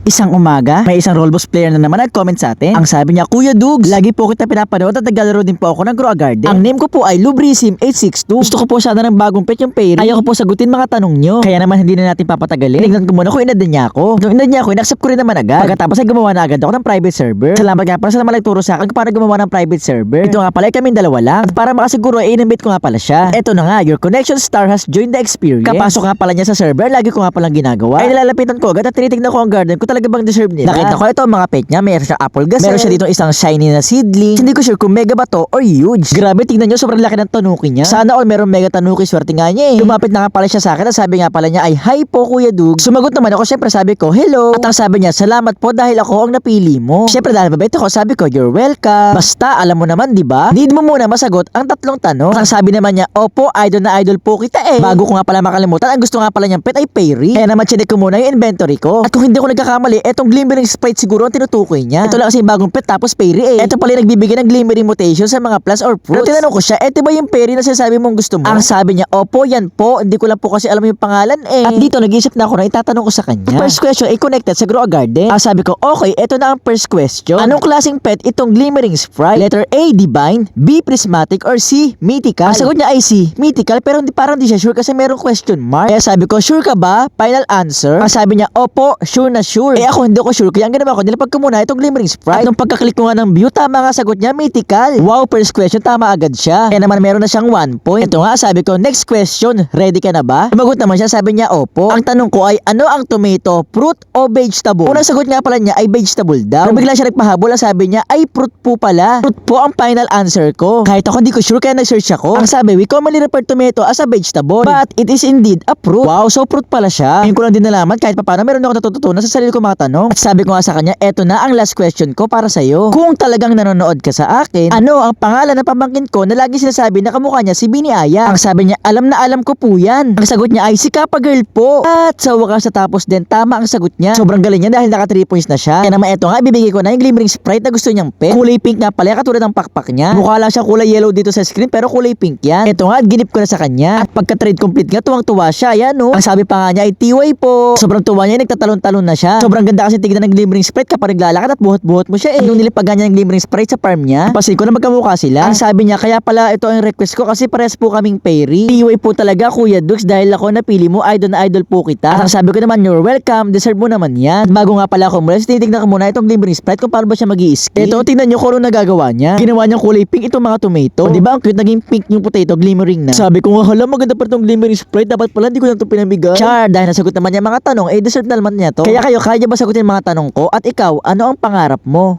Isang umaga, may isang Roblox player na naman nag-comment sa atin. Ang sabi niya, Kuya Dugs, lagi po kita pinapanood at naglalaro din po ako ng Grow a Garden. Ang name ko po ay Lubrisim862. Gusto ko po sana ng bagong pet yung Perry. Ayaw ko po sagutin mga tanong nyo. Kaya naman hindi na natin papatagalin. Tignan ko muna kung inad niya ako. Nung inad niya ako, inaccept ko rin naman agad. Pagkatapos ay gumawa na agad ako ng private server. Salamat nga pala sa naman nagturo sa akin kung paano gumawa ng private server. Ito nga pala ay kaming dalawa lang. At para makasiguro ay in-invite ko nga pala siya. Ito na nga, your connection star has joined the experience. Kapasok nga pala niya sa server, lagi ko nga palang ginagawa. Ay nilalapitan ko agad at tinitignan ko ang garden ko talaga bang deserve nila. Nakita ko ito mga pet niya, mayroon siyang apple gazelle. Meron siya dito isang shiny na seedling. Hindi ko sure kung mega ba to or huge. Grabe, tignan nyo, sobrang laki ng tanuki niya. Sana all meron mega tanuki, swerte nga niya eh. Lumapit na nga pala siya sa akin at sabi nga pala niya ay hi po Kuya Dug. Sumagot naman ako, syempre sabi ko hello. At ang sabi niya, salamat po dahil ako ang napili mo. Syempre dahil mabait ako, sabi ko you're welcome. Basta alam mo naman di ba? Need mo muna masagot ang tatlong tanong. At ang sabi naman niya, opo, idol na idol po kita eh. Bago ko nga pala makalimutan, ang gusto nga pala niyang pet ay Perry. Kaya naman chinek ko muna yung inventory ko. At kung hindi ko nagkakamali, etong glimmering sprite siguro ang tinutukoy niya. Ito lang kasi yung bagong pet tapos Perry eh. Ito pala yung nagbibigay ng glimmering mutation sa mga plus or fruits. Pero tinanong ko siya, eto ba yung Perry na sinasabi mong gusto mo? Ang sabi niya, opo, yan po. Hindi ko lang po kasi alam yung pangalan eh. At dito nag-iisip na ako na itatanong ko sa kanya. First question ay connected sa Grow a Garden. Ang sabi ko, okay, eto na ang first question. Anong klaseng pet itong glimmering sprite? Letter A, divine, B, prismatic, or C, mythical? Ang sagot niya ay C, mythical, pero parang di siya sure kasi merong question mark. Kaya sabi ko, sure ka ba? Final answer. Ang sabi niya, opo, sure na sure. Eh ako hindi ko sure, kaya ang ginawa ko, nilapag ko muna itong glimmering sprite. At nung pagkaklik ko nga ng view, tama nga sagot niya, mythical. Wow, first question, tama agad siya. Kaya naman meron na siyang 1 point. Ito nga, sabi ko, next question, ready ka na ba? Sumagot naman siya, sabi niya, opo. Ang tanong ko ay, ano ang tomato, fruit o vegetable? Unang sagot nga pala niya ay vegetable daw. Pero bigla siya nagpahabol, ang sabi niya ay fruit po pala. Fruit po ang final answer ko. Kahit ako hindi ko sure kaya nag-search ako. Ang sabi, we commonly refer tomato as a vegetable, but it is indeed a fruit. Wow, so fruit pala siya. Ngayon ko lang din nalaman kahit paano meron ako natututunan sa sarili ko mga tanong. At sabi ko nga sa kanya, eto na ang last question ko para sa'yo. Kung talagang nanonood ka sa akin, ano ang pangalan ng pamangkin ko na lagi sinasabi na kamukha niya si Bini Aya? Ang sabi niya, alam na alam ko po yan. Ang sagot niya ay si Kappa Girl po. At sa wakas sa tapos din, tama ang sagot niya. Sobrang galing niya dahil naka 3 points na siya. Kaya naman eto nga, ibibigay ko na yung glimmering sprite na gusto niyang pet. Kulay pink nga pala, katulad ng pakpak niya. Mukha lang siya kulay yellow dito sa screen pero kulay pink yan. Eto nga, ginip ko na sa kanya. At pagka trade complete nga, tuwang-tuwa siya. Yan no. Ang sabi pa nga niya ay TY po. Sobrang tuwa niya, nagtatalon-talon na siya. Sobrang ganda kasi tignan ng glimmering sprite kapag naglalakad at buhot-buhot mo siya eh. Nung nilipagan niya ng glimmering sprite sa farm niya, pasin ko na magkamukha sila. Ang sabi niya, kaya pala ito ang request ko kasi pares po kaming Perry. TY po talaga Kuya Dux dahil ako napili mo, idol na idol po kita. At ang sabi ko naman, you're welcome, deserve mo naman yan. At bago nga pala ako mula, tinitignan ko muna itong glimmering sprite kung paano ba siya mag-i-skin. Ito, tingnan niyo kung ano nagagawa niya. Ginawa niyang kulay pink itong mga tomato. O, diba ang cute, naging pink yung potato, glimmering na. Sabi ko nga, hala, maganda pa itong glimmering sprite. Dapat pala hindi ko lang ito pinamigay. Char, dahil nasagot naman niya mga tanong, eh deserve na naman niya to. Kaya kayo, kaya ba sagutin mga tanong ko? At ikaw, ano ang pangarap mo?